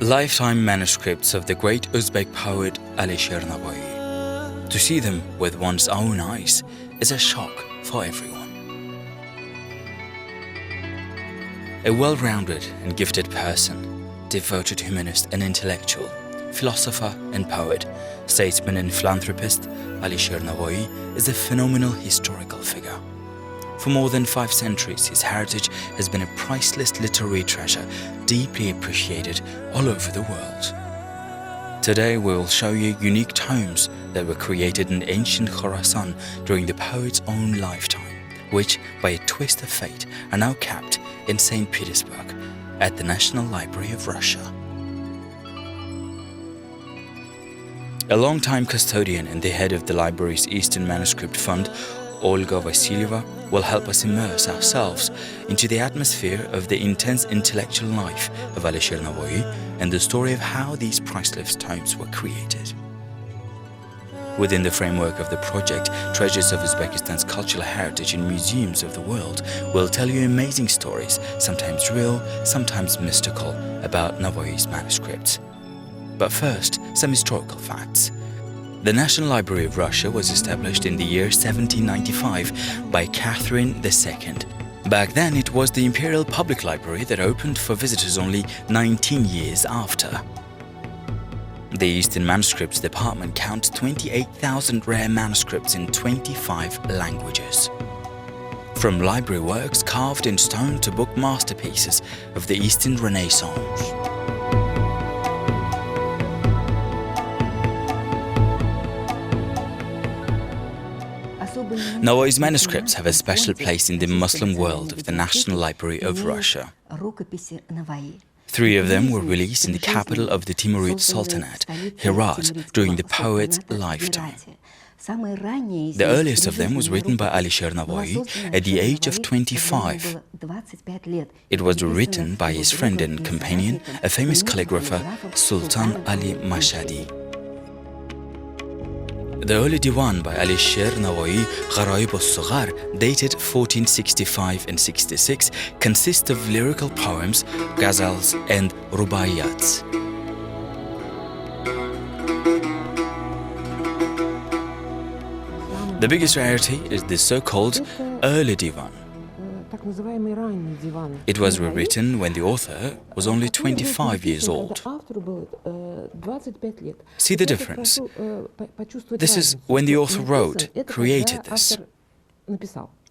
Lifetime manuscripts of the great Uzbek poet Alishir Navai. To see them with one's own eyes is a shock for everyone. A well-rounded and gifted person, devoted humanist and intellectual, philosopher and poet, statesman and philanthropist, Alishir Navai is a phenomenal historical figure. For more than 5 centuries, his heritage has been a priceless literary treasure, deeply appreciated all over the world. Today we will show you unique tomes that were created in ancient Khorasan during the poet's own lifetime, which, by a twist of fate, are now kept in St. Petersburg at the National Library of Russia. A long-time custodian and the head of the library's Eastern Manuscript Fund, Olga Vasilyeva, will help us immerse ourselves into the atmosphere of the intense intellectual life of Alishir Navai and the story of how these priceless tomes were created. Within the framework of the project, Treasures of Uzbekistan's Cultural Heritage in Museums of the World will tell you amazing stories, sometimes real, sometimes mystical, about Navai's manuscripts. But first, some historical facts. The National Library of Russia was established in the year 1795 by Catherine II. Back then, it was the Imperial Public Library that opened for visitors only 19 years after. The Eastern Manuscripts Department counts 28,000 rare manuscripts in 25 languages. From library works carved in stone to book masterpieces of the Eastern Renaissance. Navai's manuscripts have a special place in the Muslim world of the National Library of Russia. 3 of them were released in the capital of the Timurid Sultanate, Herat, during the poet's lifetime. The earliest of them was written by Alishir Navai at the age of 25. It was written by his friend and companion, a famous calligrapher, Sultan Ali Mashhadi. The early diwan by Alishir Navai, Gharaib al-Sughar, dated 1465 and 66, consists of lyrical poems, ghazals and rubaiyats. The biggest rarity is the so-called early diwan. It was rewritten when the author was only 25 years old. See the difference? This is when the author wrote, created this,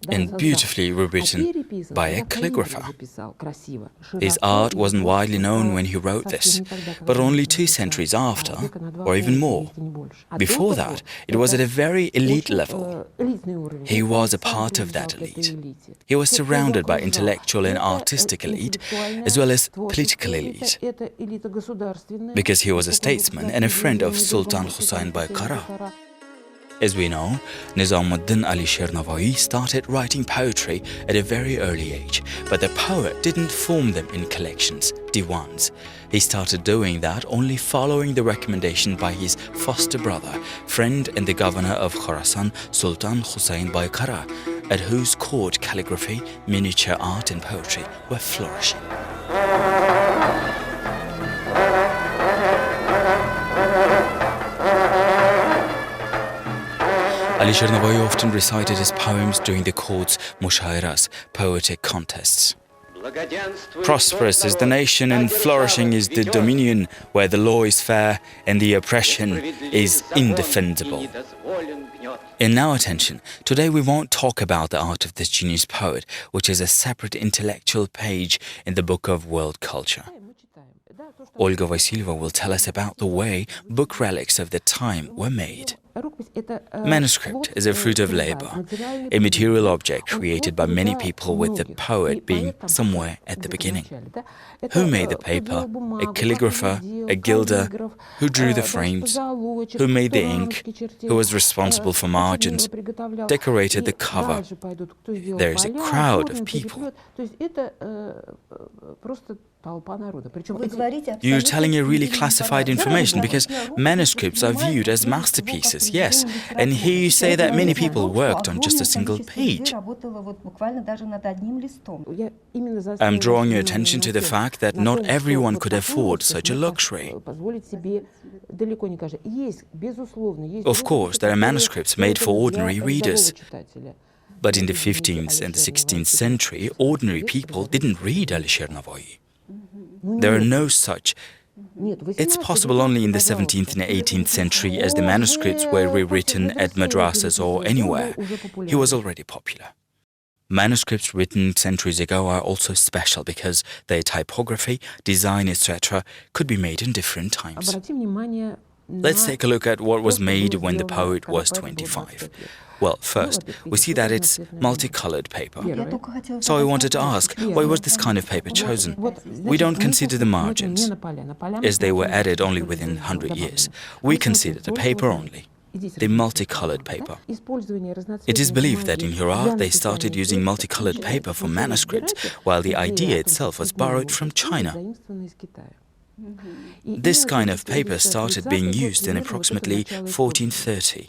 and beautifully rewritten by a calligrapher. His art wasn't widely known when he wrote this, but only 2 centuries after, or even more. Before that, it was at a very elite level. He was a part of that elite. He was surrounded by intellectual and artistic elite, as well as political elite, because he was a statesman and a friend of Sultan Husayn Bai Kara. As we know, Nizamuddin Alishir Navai started writing poetry at a very early age, but the poet didn't form them in collections, diwans. He started doing that only following the recommendation by his foster brother, friend and the governor of Khorasan, Sultan Husayn Bai Kara, at whose court calligraphy, miniature art and poetry were flourishing. Alishir Navai often recited his poems during the court's mushairas, poetic contests. Prosperous is the nation and flourishing is the dominion where the law is fair and the oppression is indefensible. And now attention, today we won't talk about the art of this genius poet, which is a separate intellectual page in the Book of World Culture. Olga Vasilyeva will tell us about the way book relics of the time were made. Manuscript is a fruit of labor, a material object created by many people with the poet being somewhere at the beginning. Who made the paper? A calligrapher, a gilder, who drew the frames, who made the ink, who was responsible for margins, decorated the cover. There is a crowd of people. You're telling a really classified information because manuscripts are viewed as masterpieces, yes, and here you say that many people worked on just a single page. I'm drawing your attention to the fact that not everyone could afford such a luxury. Of course, there are manuscripts made for ordinary readers. But in the 15th and the 16th century, ordinary people didn't read Alishir Navai. There are no such. It's possible only in the 17th and 18th century, as the manuscripts were rewritten at madrasas or anywhere. He was already popular. Manuscripts written centuries ago are also special because their typography, design, etc. could be made in different times. Let's take a look at what was made when the poet was 25. Well, first, we see that it's multicolored paper. So I wanted to ask, why was this kind of paper chosen? We don't consider the margins, as they were added only within 100 years. We consider the paper only, the multicolored paper. It is believed that in Herat they started using multicolored paper for manuscripts, while the idea itself was borrowed from China. This kind of paper started being used in approximately 1430.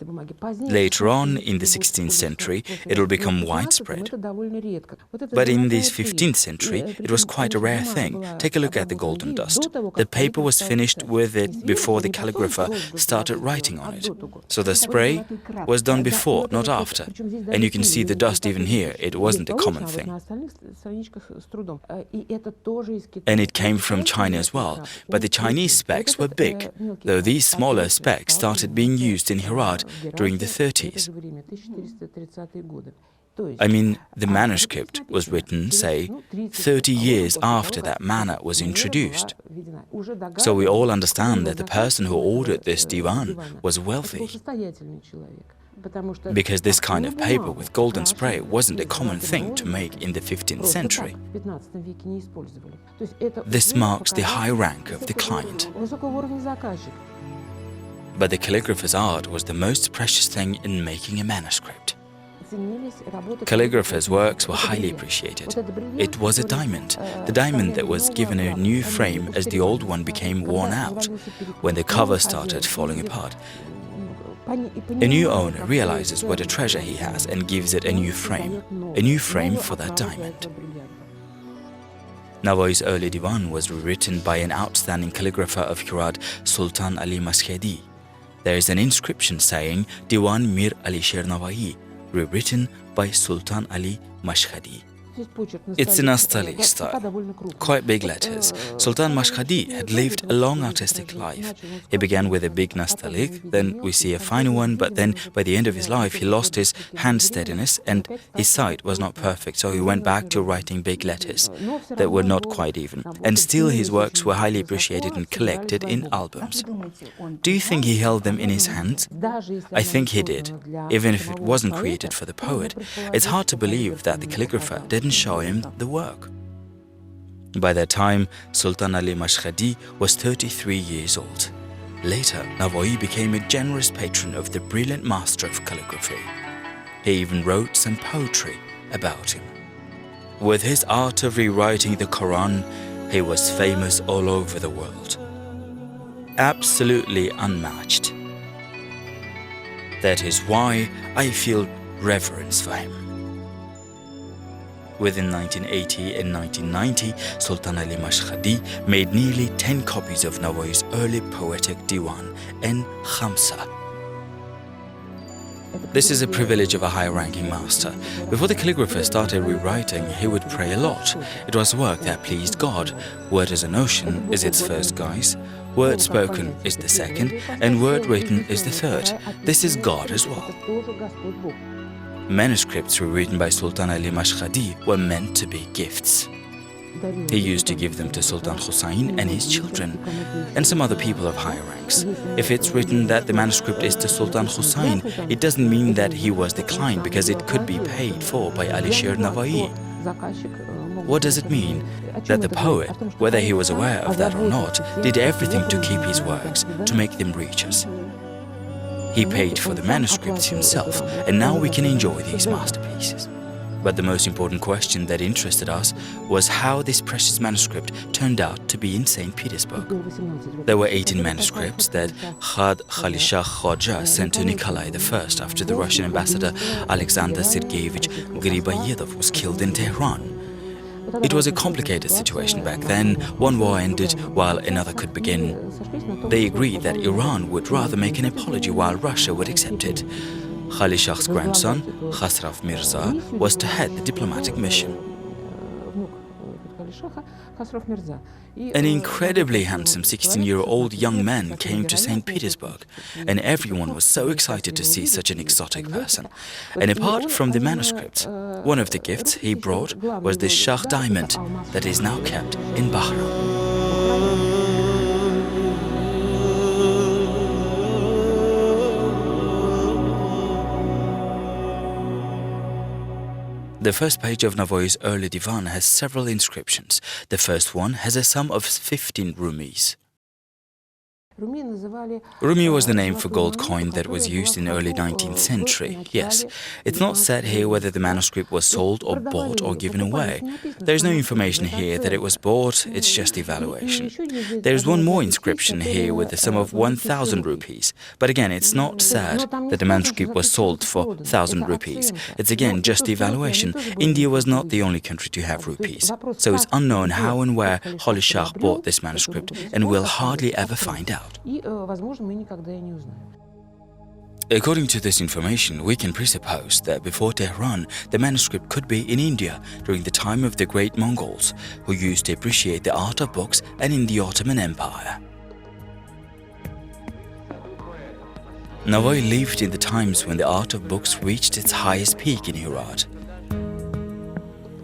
Later on, in the 16th century, it will become widespread. But in the 15th century, it was quite a rare thing. Take a look at the golden dust. The paper was finished with it before the calligrapher started writing on it. So the spray was done before, not after. And you can see the dust even here. It wasn't a common thing. And it came from China as well. But the Chinese specks were big, though these smaller specks started being used in Herat during the 30s. I mean, the manuscript was written, say, 30 years after that manna was introduced. So we all understand that the person who ordered this divan was wealthy, because this kind of paper with golden spray wasn't a common thing to make in the 15th century. This marks the high rank of the client. But the calligrapher's art was the most precious thing in making a manuscript. Calligrapher's works were highly appreciated. It was a diamond, the diamond that was given a new frame as the old one became worn out, when the cover started falling apart. A new owner realizes what a treasure he has and gives it a new frame for that diamond. Navai's early divan was rewritten by an outstanding calligrapher of Herat, Sultan Ali Mashhadi. There is an inscription saying Diwan Mir Alishir Navai, rewritten by Sultan Ali Mashhadi. It's in Nastaliq style, quite big letters. Sultan Mashhadi had lived a long artistic life. He began with a big Nastaliq, then we see a finer one, but then by the end of his life he lost his hand steadiness and his sight was not perfect, so he went back to writing big letters that were not quite even. And still his works were highly appreciated and collected in albums. Do you think he held them in his hands? I think he did, even if it wasn't created for the poet. It's hard to believe that the calligrapher didn't show him the work. By that time, Sultan Ali Mashhadi was 33 years old. Later, Navai became a generous patron of the brilliant master of calligraphy. He even wrote some poetry about him. With his art of rewriting the Quran, he was famous all over the world. Absolutely unmatched. That is why I feel reverence for him. Within 1980 and 1990, Sultan Ali Mashhadi made nearly 10 copies of Navai's early poetic diwan and khamsa. This is a privilege of a high-ranking master. Before the calligrapher started rewriting, he would pray a lot. It was work that pleased God. Word as an ocean is its first guise, word spoken is the second, and word written is the third. This is God as well. Manuscripts rewritten by Sultan Ali Mashhadi were meant to be gifts. He used to give them to Sultan Hussein and his children, and some other people of higher ranks. If it's written that the manuscript is to Sultan Hussein, it doesn't mean that he was the client, because it could be paid for by Alishir Navai. What does it mean? That the poet, whether he was aware of that or not, did everything to keep his works, to make them reach us. He paid for the manuscripts himself, and now we can enjoy these masterpieces. But the most important question that interested us was how this precious manuscript turned out to be in St. Petersburg. There were 18 manuscripts that Khad Khalishah Khoja sent to Nikolai I after the Russian ambassador Alexander Sergeyevich Griboyedov was killed in Tehran. It was a complicated situation back then. One war ended while another could begin. They agreed that Iran would rather make an apology while Russia would accept it. Khalishah's grandson, Khasrav Mirza, was to head the diplomatic mission. An incredibly handsome 16-year-old young man came to St. Petersburg, and everyone was so excited to see such an exotic person. And apart from the manuscripts, one of the gifts he brought was the Shah diamond that is now kept in Bahrain. The first page of Navai's early divan has several inscriptions. The first one has a sum of 15 rupees. Rumi was the name for gold coin that was used in early 19th century. Yes, it's not said here whether the manuscript was sold or bought or given away. There's no information here that it was bought, it's just evaluation. There's one more inscription here with the sum of 1,000 rupees. But again, it's not said that the manuscript was sold for 1,000 rupees. It's again just evaluation. India was not the only country to have rupees. So it's unknown how and where Khalishah bought this manuscript, and we'll hardly ever find out. According to this information, we can presuppose that before Tehran, the manuscript could be in India during the time of the great Mongols, who used to appreciate the art of books, and in the Ottoman Empire. Navai lived in the times when the art of books reached its highest peak in Herat.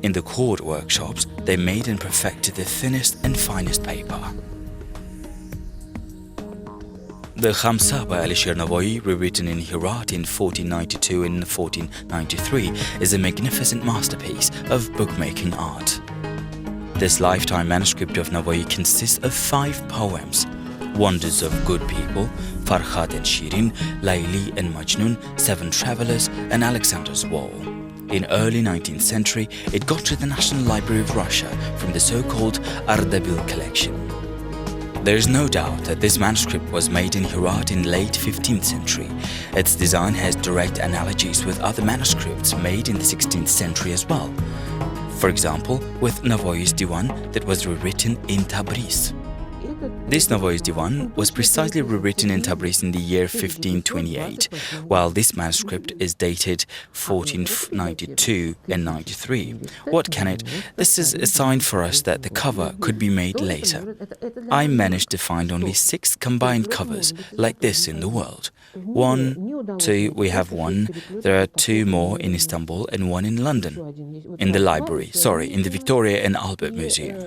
In the court workshops, they made and perfected the thinnest and finest paper. The Khamsa by Alishir Navai, rewritten in Herat in 1492 and 1493, is a magnificent masterpiece of bookmaking art. This lifetime manuscript of Navai consists of 5 poems: Wonders of Good People, Farhad and Shirin, Layli and Majnun, 7 Travelers, and Alexander's Wall. In early 19th century, it got to the National Library of Russia from the so-called Ardabil collection. There is no doubt that this manuscript was made in Herat in late 15th century. Its design has direct analogies with other manuscripts made in the 16th century as well. For example, with Navai's Divan that was rewritten in Tabriz. This Navai's Divan was precisely rewritten in Tabriz in the year 1528, while this manuscript is dated 1492 and 93. What can it? This is a sign for us that the cover could be made later. I managed to find only 6 combined covers like this in the world. 1, 2, we have 1. There are 2 more in Istanbul and 1 in London. In the library, in the Victoria and Albert Museum.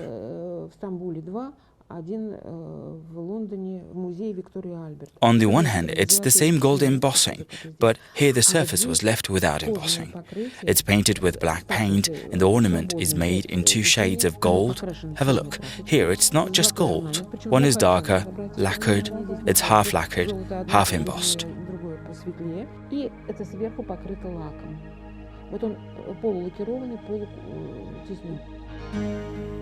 On the one hand, it's the same gold embossing, but here the surface was left without embossing. It's painted with black paint, and the ornament is made in 2 shades of gold. Have a look. Here it's not just gold. One is darker, lacquered, it's half lacquered, half embossed.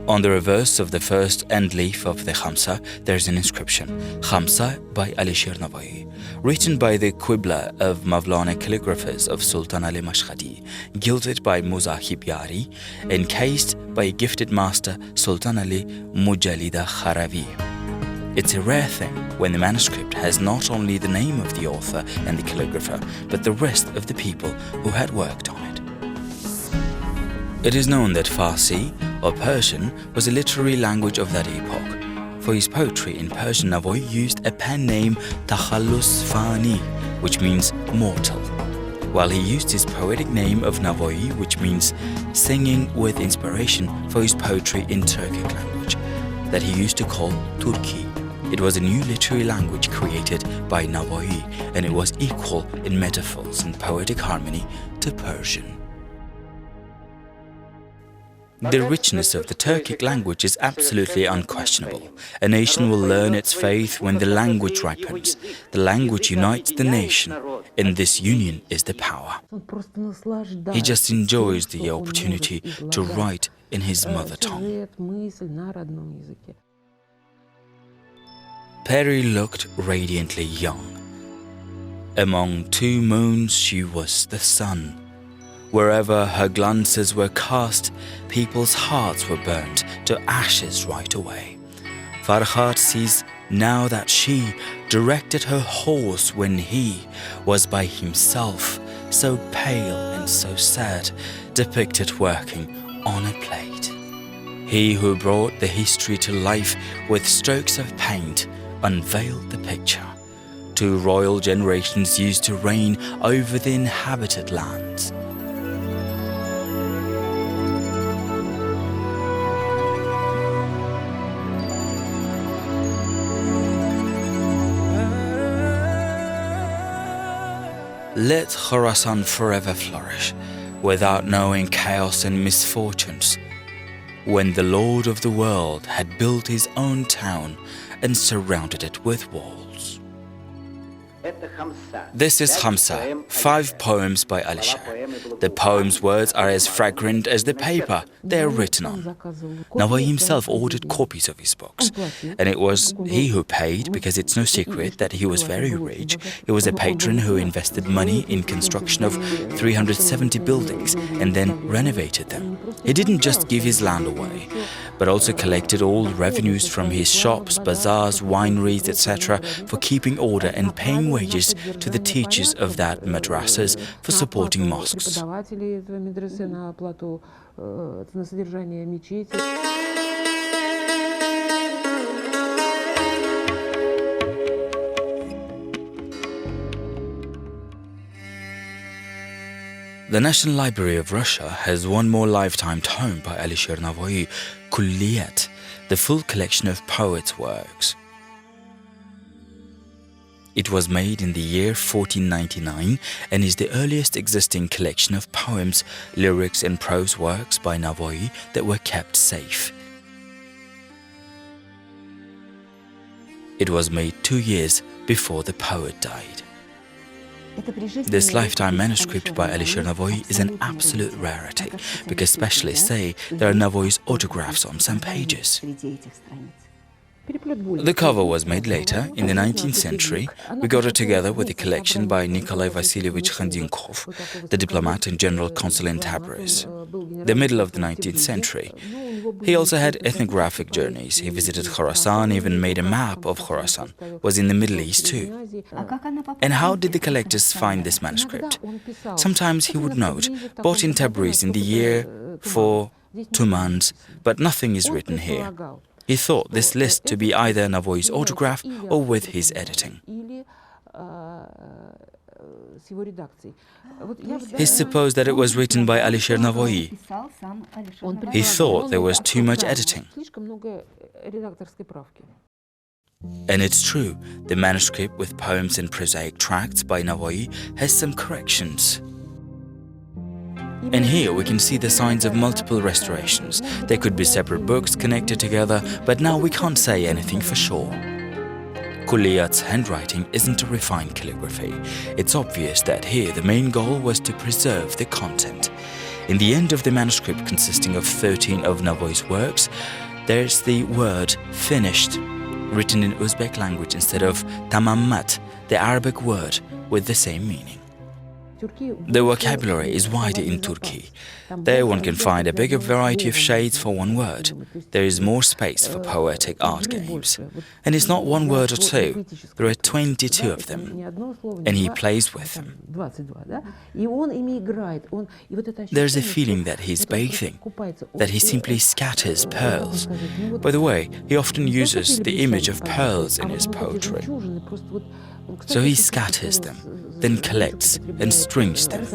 On the reverse of the first end leaf of the Khamsa, there is an inscription, Khamsa by Alishir Navai, written by the Qibla of Mavlana calligraphers of Sultan Ali Mashhadi, gilded by Muzahib Yari, encased by a gifted master, Sultan Ali Mujalida Kharavi. It's a rare thing when the manuscript has not only the name of the author and the calligrapher, but the rest of the people who had worked on it. It is known that Farsi, or Persian, was a literary language of that epoch. For his poetry in Persian, Navai used a pen name Takhallus Fani, which means mortal, while he used his poetic name of Navai, which means singing with inspiration, for his poetry in Turkic language, that he used to call Turki. It was a new literary language created by Navai, and it was equal in metaphors and poetic harmony to Persian. The richness of the Turkic language is absolutely unquestionable. A nation will learn its faith when the language ripens. The language unites the nation, and this union is the power. He just enjoys the opportunity to write in his mother tongue. Peri looked radiantly young. Among two moons she was the sun. Wherever her glances were cast, people's hearts were burnt to ashes right away. Farhat sees now that she directed her horse when he was by himself, so pale and so sad, depicted working on a plate. He who brought the history to life with strokes of paint unveiled the picture. Two royal generations used to reign over the inhabited lands. Let Khorasan forever flourish, without knowing chaos and misfortunes. When the Lord of the world had built his own town and surrounded it with walls. This is Khamsa, 5 poems by Alishir. The poem's words are as fragrant as the paper they are written on. Navai himself ordered copies of his books, and it was he who paid, because it's no secret that he was very rich. He was a patron who invested money in construction of 370 buildings and then renovated them. He didn't just give his land away, but also collected all revenues from his shops, bazaars, wineries, etc. for keeping order and paying wages to the teachers of that madrasas for supporting mosques. The National Library of Russia has one more lifetime tome by Alishir Navai, Kulliyat, the full collection of poets' works. It was made in the year 1499 and is the earliest existing collection of poems, lyrics and prose works by Navai that were kept safe. It was made 2 years before the poet died. This lifetime manuscript by Alishir Navai is an absolute rarity, because specialists say there are Navai's autographs on some pages. The cover was made later, in the 19th century. We got it together with a collection by Nikolai Vasilievich Khandinkov, the diplomat and general consul in Tabriz, the middle of the 19th century. He also had ethnographic journeys. He visited Khorasan, even made a map of Khorasan, was in the Middle East too. And how did the collectors find this manuscript? Sometimes he would note, bought in Tabriz in the year for 2 months, but nothing is written here. He thought this list to be either Navai's autograph or with his editing. He supposed that it was written by Alishir Navai. He thought there was too much editing. And it's true, the manuscript with poems and prosaic tracts by Navai has some corrections. And here we can see the signs of multiple restorations. There could be separate books connected together, but now we can't say anything for sure. Kulliyat's handwriting isn't a refined calligraphy. It's obvious that here the main goal was to preserve the content. In the end of the manuscript, consisting of 13 of Navai's works, there's the word finished, written in Uzbek language instead of tamammat, the Arabic word with the same meaning. The vocabulary is wider in Turkey. There one can find a bigger variety of shades for one word. There is more space for poetic art games. And it's not one word or two. There are 22 of them. And he plays with them. There's a feeling that he's bathing, that he simply scatters pearls. By the way, he often uses the image of pearls in his poetry. So he scatters them, then collects and strings them,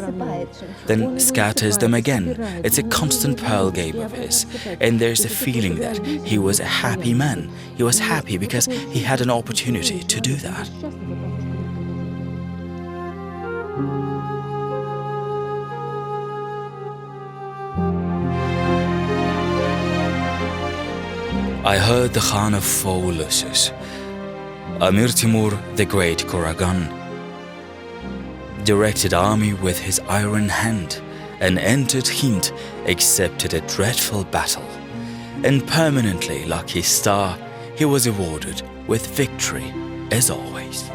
then scatters them again. It's a constant pearl game of his, and there's a feeling that he was a happy man. He was happy because he had an opportunity to do that. I heard the Khan of four losses, Amir Timur the Great Koragan, directed army with his iron hand and entered Hind, accepted a dreadful battle, and permanently like his star, he was awarded with victory as always.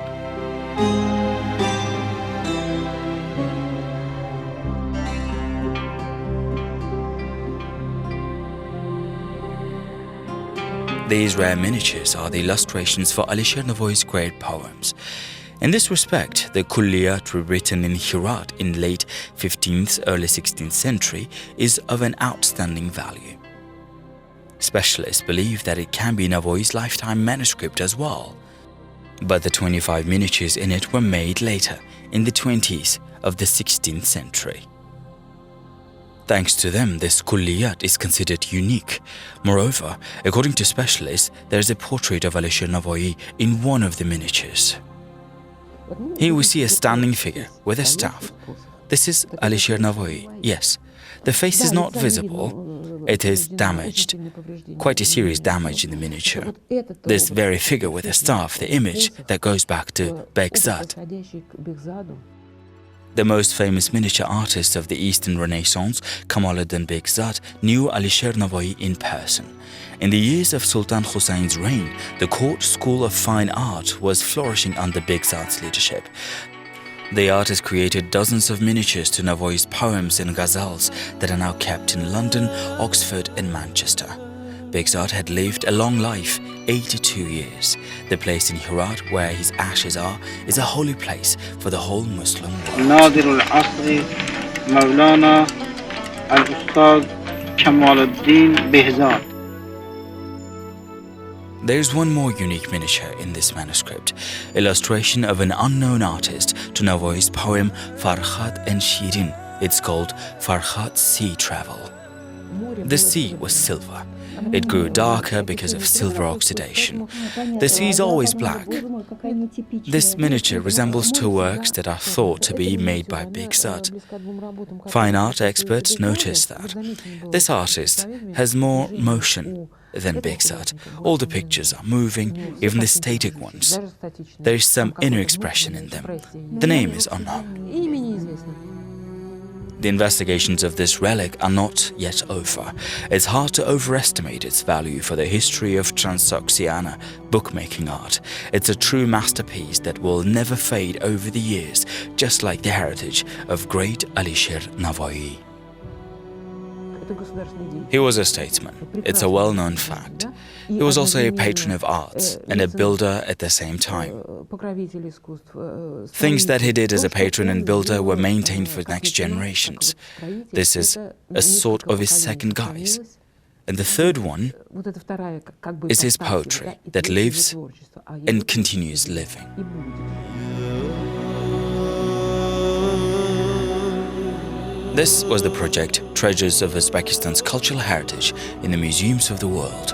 These rare miniatures are the illustrations for Alishir Navai's great poems. In this respect, the Kulliyat written in Herat in late 15th, early 16th century is of an outstanding value. Specialists believe that it can be Navai's lifetime manuscript as well, but the 25 miniatures in it were made later, in the 20s of the 16th century. Thanks to them, this Kulliyat is considered unique. Moreover, according to specialists, there is a portrait of Alishir Navai in one of the miniatures. Here we see a standing figure with a staff. This is Alishir Navai, yes. The face is not visible, it is damaged, quite a serious damage in the miniature. This very figure with a staff, the image that goes back to Begzad. The most famous miniature artist of the Eastern Renaissance, Kamaluddin Begzad, knew Alishir Navai in person. In the years of Sultan Hussein's reign, the court school of fine art was flourishing under Begzad's leadership. The artist created dozens of miniatures to Navai's poems and ghazals that are now kept in London, Oxford and Manchester. Begzad had lived a long life, 82 years. The place in Herat where his ashes are is a holy place for the whole Muslim world. Nadir al-Asri, Mawlana al-Ustad Kamaluddin Begzad. There is one more unique miniature in this manuscript, illustration of an unknown artist to Navai's poem Farhat and Shirin. It's called Farhat's Sea Travel. The sea was silver. It grew darker because of silver oxidation. The sea is always black. This miniature resembles two works that are thought to be made by Begzad. Fine art experts notice that. This artist has more motion than Begzad. All the pictures are moving, even the static ones. There is some inner expression in them. The name is unknown. The investigations of this relic are not yet over. It's hard to overestimate its value for the history of Transoxiana bookmaking art. It's a true masterpiece that will never fade over the years, just like the heritage of great Alishir Navai. He was a statesman. It's a well-known fact. He was also a patron of arts and a builder at the same time. Things that he did as a patron and builder were maintained for next generations. This is a sort of his second guise. And the third one is his poetry that lives and continues living. This was the project Treasures of Uzbekistan's Cultural Heritage in the Museums of the World.